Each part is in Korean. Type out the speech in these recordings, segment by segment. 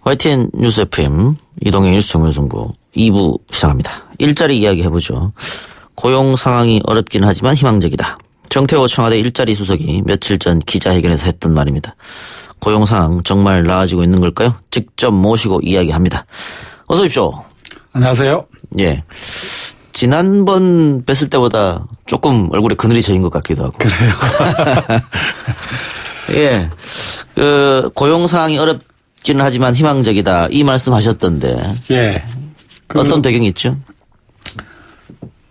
YTN 뉴스 FM 이동형 뉴스 정면정보 2부 시작합니다. 일자리 이야기 해보죠. 고용 상황이 어렵긴 하지만 희망적이다. 정태호 청와대 일자리 수석이 며칠 전 기자회견에서 했던 말입니다. 고용 상황 정말 나아지고 있는 걸까요? 직접 모시고 이야기합니다. 어서 오십시오. 안녕하세요. 예. 지난번 뵀을 때보다 조금 얼굴에 그늘이 져인 것 같기도 하고. 그래요. 예. 고용 상황이 어렵기는 하지만 희망적이다. 이 말씀 하셨던데. 예. 어떤 배경이 있죠?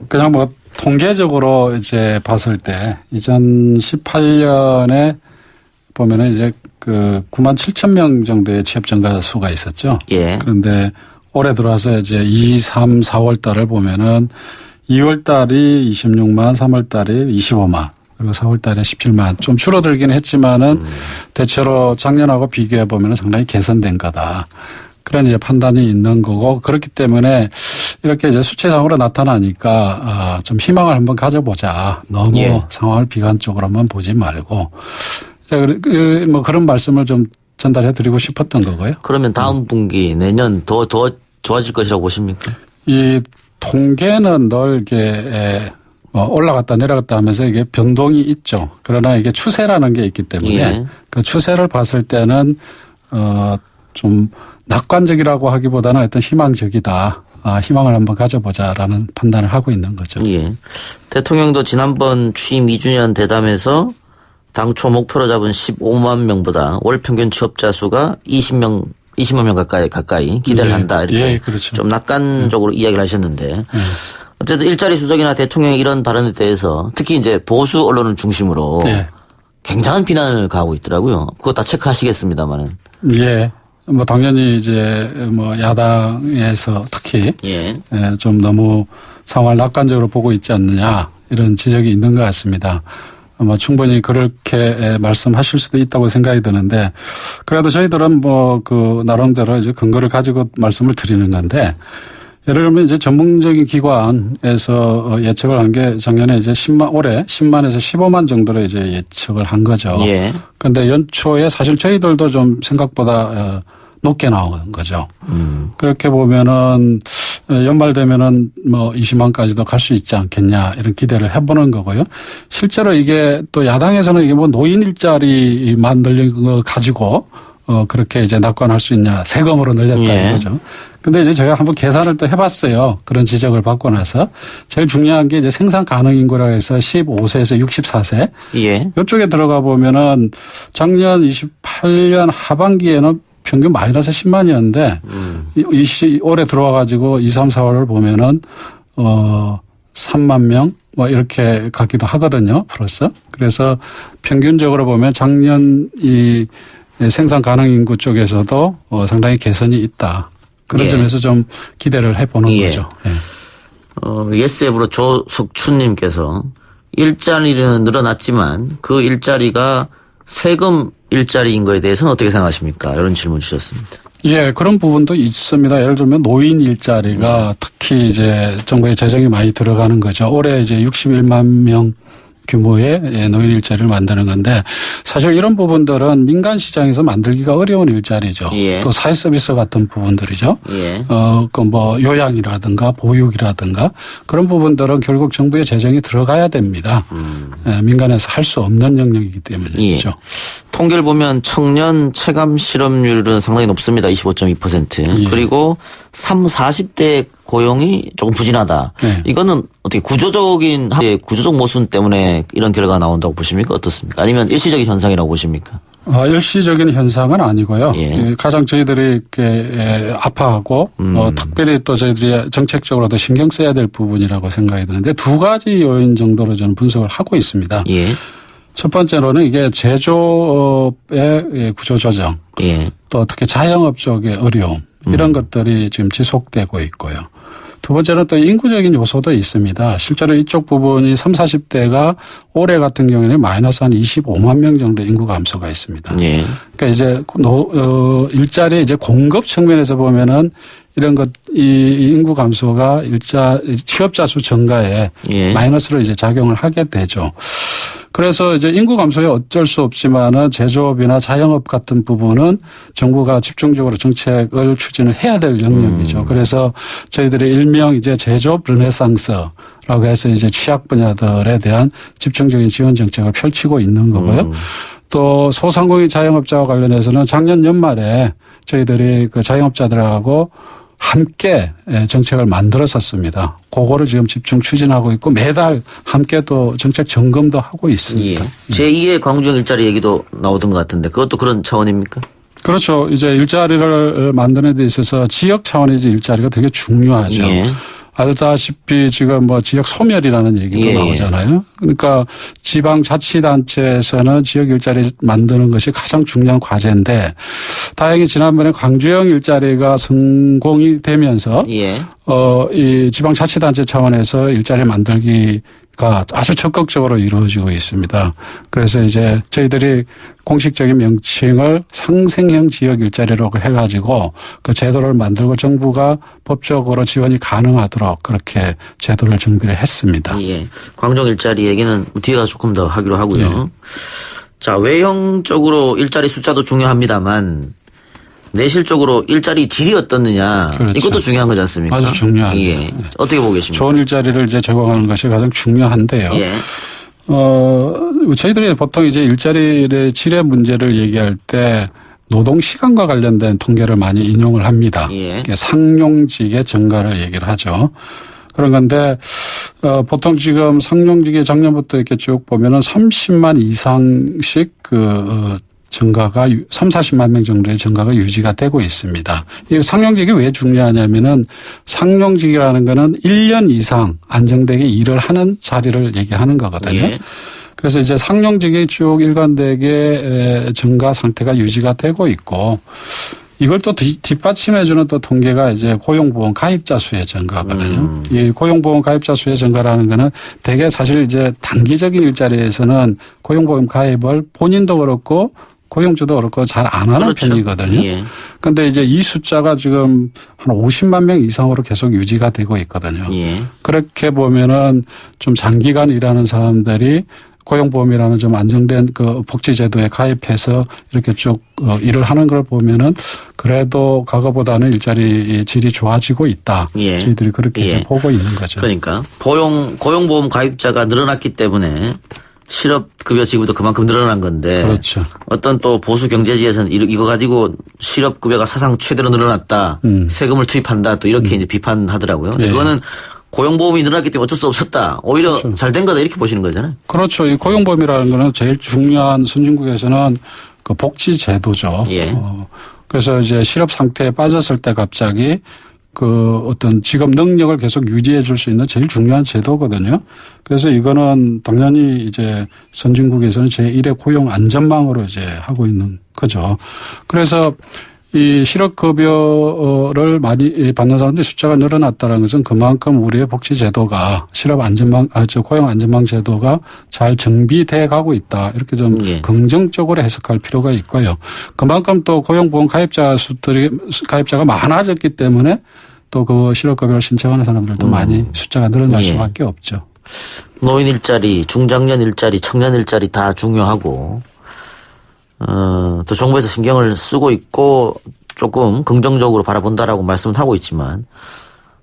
그냥 뭐 통계적으로 이제 봤을 때 2018년에 보면은 이제 9만 7천 명 정도의 취업 증가 수가 있었죠. 예. 그런데 올해 들어와서 이제 2, 3, 4월 달을 보면은 2월 달이 26만, 3월 달이 25만, 그리고 4월 달에 17만. 좀 줄어들긴 했지만은 대체로 작년하고 비교해 보면은 상당히 개선된 거다. 그런 이제 판단이 있는 거고, 그렇기 때문에 이렇게 이제 수치상으로 나타나니까 좀 희망을 한번 가져보자. 너무 예. 상황을 비관적으로만 보지 말고. 뭐 그런 말씀을 좀 전달해 드리고 싶었던 거고요. 그러면 다음 분기 내년 더 좋아질 것이라고 보십니까? 이 통계는 늘 이렇게 올라갔다 내려갔다 하면서 이게 변동이 있죠. 그러나 이게 추세라는 게 있기 때문에 예. 그 추세를 봤을 때는 좀 낙관적이라고 하기보다는 어떤 희망적이다. 희망을 한번 가져보자라는 판단을 하고 있는 거죠. 예. 대통령도 지난번 취임 2주년 대담에서 당초 목표로 잡은 15만 명보다 월 평균 취업자 수가 20만 명 가까이 기대를 예. 한다. 이렇게 예, 그렇죠. 좀 낙관적으로 이야기를 하셨는데 어쨌든 일자리 수석이나 대통령의 이런 발언에 대해서 특히 이제 보수 언론을 중심으로 예. 굉장한 비난을 가하고 있더라고요. 그거 다 체크하시겠습니다만은. 예. 뭐 당연히 이제 뭐 야당에서 특히 예. 좀 너무 상황을 낙관적으로 보고 있지 않느냐 이런 지적이 있는 것 같습니다. 뭐 충분히 그렇게 말씀하실 수도 있다고 생각이 드는데 그래도 저희들은 뭐 나름대로 이제 근거를 가지고 말씀을 드리는 건데 예를 들면 이제 전문적인 기관에서 예측을 한 게 작년에 이제 올해 10만에서 15만 정도로 이제 예측을 한 거죠. 예. 그런데 연초에 사실 저희들도 좀 생각보다 높게 나온 거죠. 그렇게 보면은 연말 되면은 뭐 20만까지도 갈 수 있지 않겠냐 이런 기대를 해보는 거고요. 실제로 이게 또 야당에서는 이게 뭐 노인 일자리 만들는 거 가지고 그렇게 이제 낙관할 수 있냐 세금으로 늘렸다 예. 이거죠. 근데 이제 제가 한번 계산을 또 해봤어요. 그런 지적을 받고 나서 제일 중요한 게 이제 생산 가능 인구라고 해서 15세에서 64세. 예. 이쪽에 들어가 보면은 작년 28년 하반기에는 평균 마이너스 10만이었는데 올해 들어와 가지고 2, 3, 4월을 보면은 3만 명 뭐 이렇게 가기도 하거든요. 플러스. 그래서 평균적으로 보면 작년 이 생산 가능 인구 쪽에서도 상당히 개선이 있다. 그런 예. 점에서 좀 기대를 해보는 예. 거죠. 예. 예스앱으로 조석춘님께서 일자리는 늘어났지만 그 일자리가 세금 일자리인 거에 대해서는 어떻게 생각하십니까? 이런 질문 주셨습니다. 예, 그런 부분도 있습니다. 예를 들면 노인 일자리가 특히 이제 정부의 재정이 많이 들어가는 거죠. 올해 이제 61만 명 규모의 노인 일자리를 만드는 건데 사실 이런 부분들은 민간 시장에서 만들기가 어려운 일자리죠. 예. 또 사회 서비스 같은 부분들이죠. 예. 뭐 요양이라든가 보육이라든가 그런 부분들은 결국 정부의 재정이 들어가야 됩니다. 민간에서 할 수 없는 영역이기 때문이죠. 예. 통계를 보면 청년 체감 실업률은 상당히 높습니다. 25.2%. 예. 그리고 3, 40대 고용이 조금 부진하다. 네. 이거는 어떻게 구조적 모순 때문에 이런 결과가 나온다고 보십니까? 어떻습니까? 아니면 일시적인 현상이라고 보십니까? 일시적인 현상은 아니고요. 예. 가장 저희들이 이렇게 아파하고 특별히 또 저희들이 정책적으로도 신경 써야 될 부분이라고 생각이 드는데 두 가지 요인 정도로 저는 분석을 하고 있습니다. 예. 첫 번째로는 이게 제조업의 구조조정, 예. 또 특히 자영업 쪽의 어려움 이런 것들이 지금 지속되고 있고요. 두 번째는 또 인구적인 요소도 있습니다. 실제로 이쪽 부분이 30, 40대가 올해 같은 경우에는 마이너스 한 25만 명 정도 인구 감소가 있습니다. 예. 그러니까 이제 일자리 이제 공급 측면에서 보면은 이런 이 인구 감소가 취업자 수 증가에 예. 마이너스로 이제 작용을 하게 되죠. 그래서 이제 인구 감소에 어쩔 수 없지만은 제조업이나 자영업 같은 부분은 정부가 집중적으로 정책을 추진을 해야 될 영역이죠. 그래서 저희들이 일명 이제 제조업 르네상스라고 해서 이제 취약 분야들에 대한 집중적인 지원 정책을 펼치고 있는 거고요. 또 소상공인 자영업자와 관련해서는 작년 연말에 저희들이 그 자영업자들하고 함께 정책을 만들었었습니다. 그거를 지금 집중 추진하고 있고 매달 함께 또 정책 점검도 하고 있습니다. 예. 제2의 광주형 일자리 얘기도 나오던 것 같은데 그것도 그런 차원입니까? 그렇죠. 이제 일자리를 만드는 데 있어서 지역 차원의 이제 일자리가 되게 중요하죠. 예. 아시다시피 지금 뭐 지역 소멸이라는 얘기도 예. 나오잖아요. 그러니까 지방자치단체에서는 지역 일자리 만드는 것이 가장 중요한 과제인데 다행히 지난번에 광주형 일자리가 성공이 되면서 예. 이 지방자치단체 차원에서 일자리 만들기가 아주 적극적으로 이루어지고 있습니다. 그래서 이제 저희들이 공식적인 명칭을 상생형 지역 일자리라고 해가지고 그 제도를 만들고 정부가 법적으로 지원이 가능하도록 그렇게 제도를 정비를 했습니다. 예. 광주형 일자리 얘기는 뒤에 가서 조금 더 하기로 하고요. 예. 자, 외형적으로 일자리 숫자도 중요합니다만 내실적으로 일자리 질이 어떻느냐 그렇죠. 이것도 중요한 거지 않습니까? 아주 중요하죠. 예. 어떻게 보고 계십니까? 좋은 일자리를 이제 제공하는 것이 가장 중요한데요. 예. 저희들이 보통 이제 일자리의 질의 문제를 얘기할 때 노동 시간과 관련된 통계를 많이 인용을 합니다. 예. 상용직의 증가를 얘기를 하죠. 그런 건데 보통 지금 상용직의 작년부터 이렇게 쭉 보면은 30만 이상씩 증가가 3, 40만 명 정도의 증가가 유지가 되고 있습니다. 이 상용직이 왜 중요하냐면은 상용직이라는 거는 1년 이상 안정되게 일을 하는 자리를 얘기하는 거거든요. 예. 그래서 이제 상용직이 쭉 일관되게 증가 상태가 유지가 되고 있고 이걸 또 뒷받침해주는 또 통계가 이제 고용보험 가입자 수의 증가거든요. 이 고용보험 가입자 수의 증가라는 거는 대개 사실 이제 단기적인 일자리에서는 고용보험 가입을 본인도 그렇고 고용주도 그렇고 잘 안 하는 그렇죠. 편이거든요. 예. 그런데 이제 이 숫자가 지금 한 50만 명 이상으로 계속 유지가 되고 있거든요. 예. 그렇게 보면은 좀 장기간 일하는 사람들이 고용보험이라는 좀 안정된 그 복지제도에 가입해서 이렇게 쭉 일을 하는 걸 보면은 그래도 과거보다는 일자리 질이 좋아지고 있다. 예. 저희들이 그렇게 예. 이제 보고 있는 거죠. 그러니까 고용보험 가입자가 늘어났기 때문에 실업급여 지급도 그만큼 늘어난 건데 그렇죠. 어떤 또 보수 경제지에서는 이거 가지고 실업급여가 사상 최대로 늘어났다. 세금을 투입한다. 또 이렇게 이제 비판하더라고요. 근데 예. 그거는 고용보험이 늘어났기 때문에 어쩔 수 없었다. 오히려 그렇죠. 잘 된 거다 이렇게 보시는 거잖아요. 그렇죠. 이 고용보험이라는 거는 제일 중요한 선진국에서는 그 복지제도죠. 예. 그래서 이제 실업 상태에 빠졌을 때 갑자기 그 어떤 직업 능력을 계속 유지해 줄 수 있는 제일 중요한 제도거든요. 그래서 이거는 당연히 이제 선진국에서는 제1의 고용 안전망으로 이제 하고 있는 거죠. 그래서 이 실업급여를 많이 받는 사람들의 숫자가 늘어났다는 것은 그만큼 우리의 복지제도가 고용 안전망 제도가 잘 정비돼 가고 있다. 이렇게 좀 예. 긍정적으로 해석할 필요가 있고요. 그만큼 또 고용보험 가입자가 많아졌기 때문에 또 그 실업급여를 신청하는 사람들도 많이 숫자가 늘어날 예. 수밖에 없죠. 노인 일자리, 중장년 일자리, 청년 일자리 다 중요하고 또 정부에서 신경을 쓰고 있고 조금 긍정적으로 바라본다라고 말씀을 하고 있지만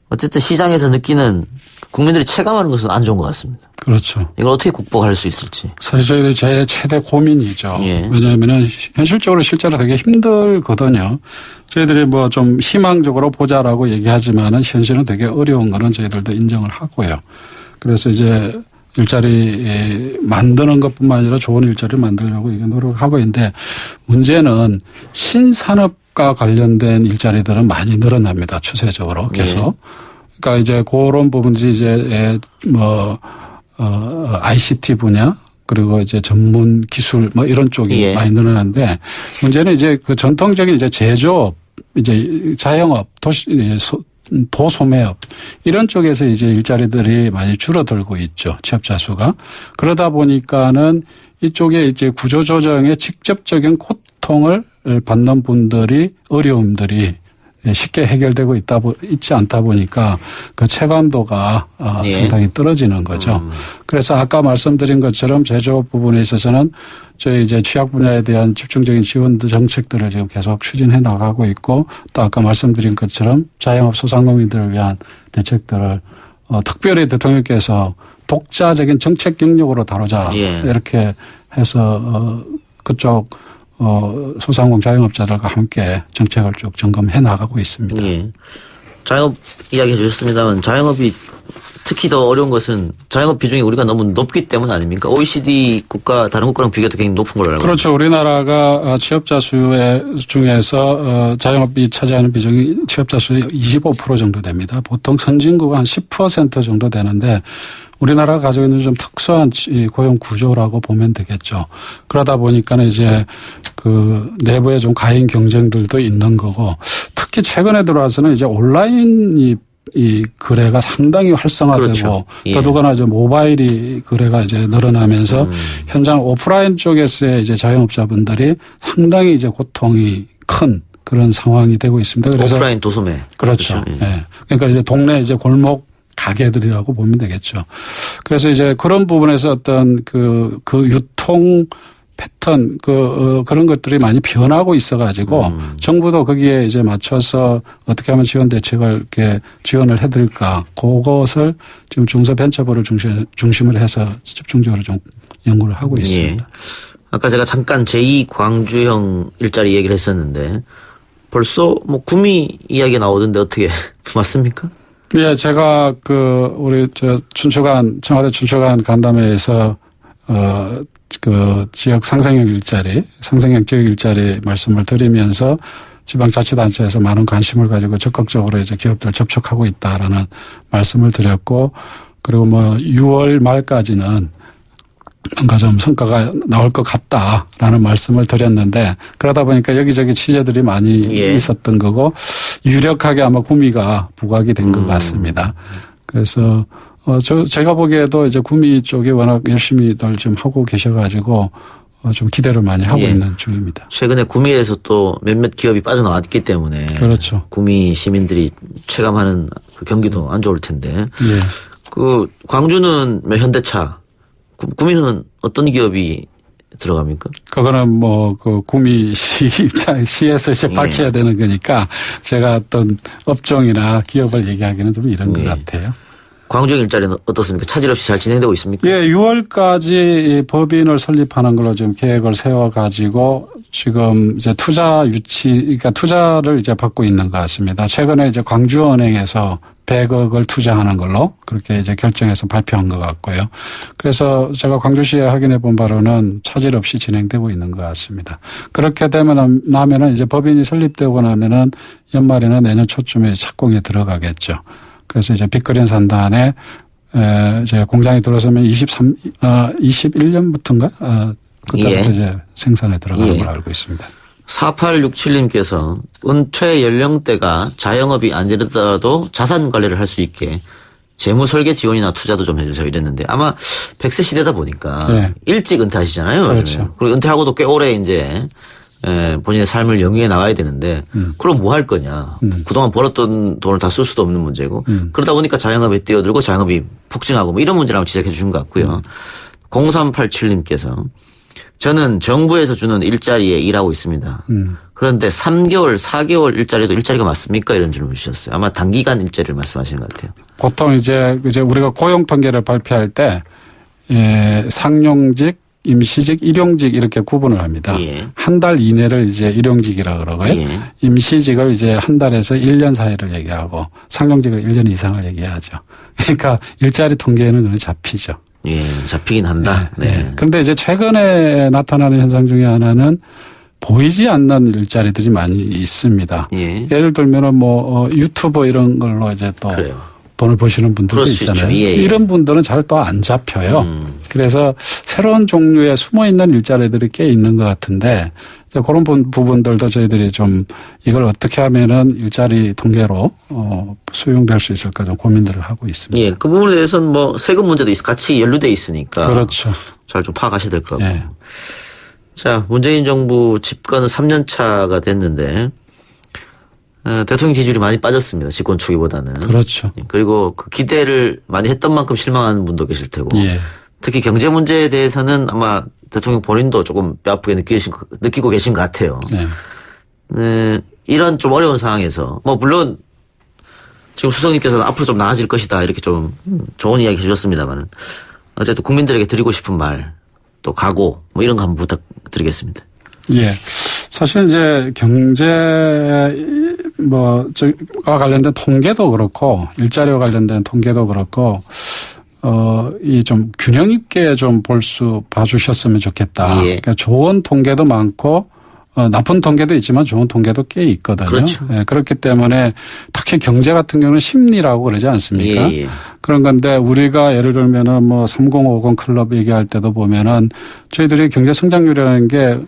어쨌든 시장에서 느끼는 국민들이 체감하는 것은 안 좋은 것 같습니다. 그렇죠. 이걸 어떻게 극복할 수 있을지. 사실 저희들이 제 최대 고민이죠. 예. 왜냐하면 현실적으로 실제로 되게 힘들거든요. 저희들이 뭐 좀 희망적으로 보자라고 얘기하지만은 현실은 되게 어려운 거는 저희들도 인정을 하고요. 그래서 이제 일자리 만드는 것뿐만 아니라 좋은 일자리를 만들려고 이게 노력을 하고 있는데 문제는 신산업과 관련된 일자리들은 많이 늘어납니다. 추세적으로 계속. 그러니까 이제 그런 부분들이 이제 ICT 분야 그리고 이제 전문 기술 뭐 이런 쪽이 예. 많이 늘어나는데 문제는 이제 그 전통적인 이제 제조업 이제 자영업 도소매업 이런 쪽에서 이제 일자리들이 많이 줄어들고 있죠. 취업자 수가. 그러다 보니까는 이쪽에 이제 구조조정에 직접적인 고통을 받는 분들이 어려움들이 쉽게 해결되고 있지 않다 보니까 그 체감도가 예. 상당히 떨어지는 거죠. 그래서 아까 말씀드린 것처럼 제조 부분에 있어서는 저희 이제 취약 분야에 대한 집중적인 지원 정책들을 지금 계속 추진해 나가고 있고 또 아까 말씀드린 것처럼 자영업 소상공인들을 위한 대책들을 특별히 대통령께서 독자적인 정책 영역으로 다루자 예. 이렇게 해서 그쪽 소상공 자영업자들과 함께 정책을 쭉 점검해 나가고 있습니다. 예. 자영업 이야기해 주셨습니다만 자영업이 특히 더 어려운 것은 자영업 비중이 우리가 너무 높기 때문 아닙니까? OECD 국가 다른 국가랑 비교해도 굉장히 높은 걸로 알고 있습니다. 그렇죠. 우리나라가 취업자 중에서 자영업이 차지하는 비중이 취업자 수의 25% 정도 됩니다. 보통 선진국은 한 10% 정도 되는데 우리나라가 가지고 있는 좀 특수한 고용 구조라고 보면 되겠죠. 그러다 보니까 이제 그 내부에 좀 가인 경쟁들도 있는 거고 특히 최근에 들어와서는 이제 온라인 이 거래가 상당히 활성화되고 그렇죠. 예. 더더구나 이제 모바일이 거래가 이제 늘어나면서 현장 오프라인 쪽에서의 이제 자영업자분들이 상당히 이제 고통이 큰 그런 상황이 되고 있습니다. 그래서 오프라인 도소매. 그렇죠. 그렇죠. 예. 그러니까 이제 동네 이제 골목 가게들이라고 보면 되겠죠. 그래서 이제 그런 부분에서 어떤 그 유통 패턴 그런 것들이 많이 변하고 있어가지고 정부도 거기에 이제 맞춰서 어떻게 하면 지원 대책을 이렇게 지원을 해드릴까 그것을 지금 중소벤처부를 중심으로 해서 집중적으로 좀 연구를 하고 있습니다. 예. 아까 제가 잠깐 제2 광주형 일자리 얘기를 했었는데 벌써 뭐 구미 이야기 나오던데 어떻게 맞습니까? 예, 제가 우리 청와대 춘추관 간담회에서 그 지역 상생형 지역 일자리 말씀을 드리면서 지방자치단체에서 많은 관심을 가지고 적극적으로 이제 기업들 접촉하고 있다라는 말씀을 드렸고 그리고 뭐 6월 말까지는 뭔가 좀 성과가 나올 것 같다라는 말씀을 드렸는데 그러다 보니까 여기저기 취재들이 많이 예. 있었던 거고 유력하게 아마 구미가 부각이 된 것 같습니다. 그래서 제가 보기에도 이제 구미 쪽이 워낙 열심히들 지금 하고 계셔가지고 좀 기대를 많이 하고 예. 있는 중입니다. 최근에 구미에서 또 몇몇 기업이 빠져나왔기 때문에 그렇죠. 구미 시민들이 체감하는 그 경기도 안 좋을 텐데 예. 그 광주는 현대차, 구미는 어떤 기업이 들어갑니까? 그거는 뭐 그 구미시 시에서 이제 밝혀야 되는 거니까 제가 어떤 업종이나 기업을 얘기하기는 좀 이런 것 같아요. 광주 일자리는 어떻습니까? 차질 없이 잘 진행되고 있습니까? 예, 6월까지 법인을 설립하는 걸로 지금 계획을 세워가지고 지금 이제 그러니까 투자를 이제 받고 있는 것 같습니다. 최근에 이제 광주은행에서 100억을 투자하는 걸로 그렇게 이제 결정해서 발표한 것 같고요. 그래서 제가 광주시에 확인해 본 바로는 차질 없이 진행되고 있는 것 같습니다. 그렇게 나면은 이제 법인이 설립되고 나면은 연말이나 내년 초쯤에 착공에 들어가겠죠. 그래서 이제 빅그린 산단에 이제 공장이 들어서면 21년부터인가? 그때부터 이제 생산에 들어가는 걸 알고 있습니다. 4867님께서 은퇴 연령대가 자영업이 아니더라도 자산 관리를 할 수 있게 재무 설계 지원이나 투자도 좀 해주세요 이랬는데 아마 100세 시대다 보니까 일찍 은퇴하시잖아요. 그렇죠. 그리고 은퇴하고도 꽤 오래 이제 본인의 삶을 영위해 나가야 되는데 그럼 뭐 할 거냐. 그동안 벌었던 돈을 다 쓸 수도 없는 문제고 그러다 보니까 자영업에 뛰어들고 자영업이 폭증하고 뭐 이런 문제를 한번 지적해 주신 것 같고요. 0387님께서 저는 정부에서 주는 일자리에 일하고 있습니다. 그런데 3개월, 4개월 일자리도 일자리가 맞습니까? 이런 질문 주셨어요. 아마 단기간 일자리를 말씀하시는 것 같아요. 보통 이제 우리가 고용 통계를 발표할 때 상용직, 임시직, 일용직 이렇게 구분을 합니다. 예. 한 달 이내를 이제 일용직이라 그러고요. 예. 임시직을 이제 한 달에서 1년 사이를 얘기하고 상용직을 1년 이상을 얘기하죠. 그러니까 일자리 통계에는 그냥 잡히죠. 예, 잡히긴 한다. 네. 그런데 이제 최근에 나타나는 현상 중에 하나는 보이지 않는 일자리들이 많이 있습니다. 예. 예를 들면은 뭐 유튜버 이런 걸로 이제 또 그래요. 돈을 버시는 분들도 있잖아요. 예, 예. 이런 분들은 잘 또 안 잡혀요. 그래서 새로운 종류의 숨어 있는 일자리들이 꽤 있는 것 같은데 그런 부분들도 저희들이 좀 이걸 어떻게 하면은 일자리 통계로 수용될 수 있을까 좀 고민들을 하고 있습니다. 예, 그 부분에 대해서는 뭐 세금 문제도 같이 연루돼 있으니까 그렇죠. 잘 좀 파악하셔야 될 것 같고. 예. 자, 문재인 정부 집권 3년 차가 됐는데 대통령 지지율이 많이 빠졌습니다. 집권 초기보다는. 그렇죠. 그리고 그 기대를 많이 했던 만큼 실망하는 분도 계실 테고. 예. 특히 경제 문제에 대해서는 아마 대통령 본인도 조금 뼈아프게 느끼고 계신 것 같아요. 네. 이런 좀 어려운 상황에서 뭐 물론 지금 수석님께서는 앞으로 좀 나아질 것이다 이렇게 좀 좋은 이야기 해주셨습니다만은 어쨌든 국민들에게 드리고 싶은 말 또 각오 뭐 이런 거 한번 부탁드리겠습니다. 예. 사실 이제 경제 와 관련된 통계도 그렇고 일자리와 관련된 통계도 그렇고 이 좀 균형 있게 좀 봐주셨으면 좋겠다. 예. 그러니까 좋은 통계도 많고 나쁜 통계도 있지만 좋은 통계도 꽤 있거든요. 그렇죠. 예, 그렇기 때문에 특히 경제 같은 경우는 심리라고 그러지 않습니까? 예. 그런 건데 우리가 예를 들면은 뭐 3050 클럽 얘기할 때도 보면은 저희들이 경제 성장률이라는 게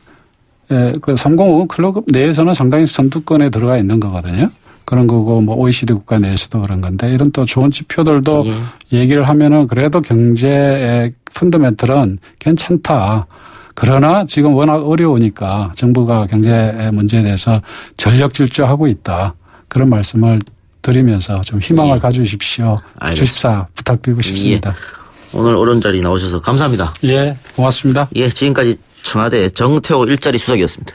그 3050 클럽 내에서는 상당히 선두권에 들어가 있는 거거든요. 그런 거고 뭐 OECD 국가 내에서도 그런 건데 이런 또 좋은 지표들도 얘기를 하면은 그래도 경제의 펀더멘털은 괜찮다. 그러나 지금 워낙 어려우니까 정부가 경제 문제에 대해서 전력 질주하고 있다. 그런 말씀을 드리면서 좀 희망을 가주십시오. 알겠습니다. 주십사 부탁드리고 싶습니다. 오늘 오른 자리 나오셔서 감사합니다. 예, 고맙습니다. 예, 지금까지 청와대 정태호 일자리 수석이었습니다.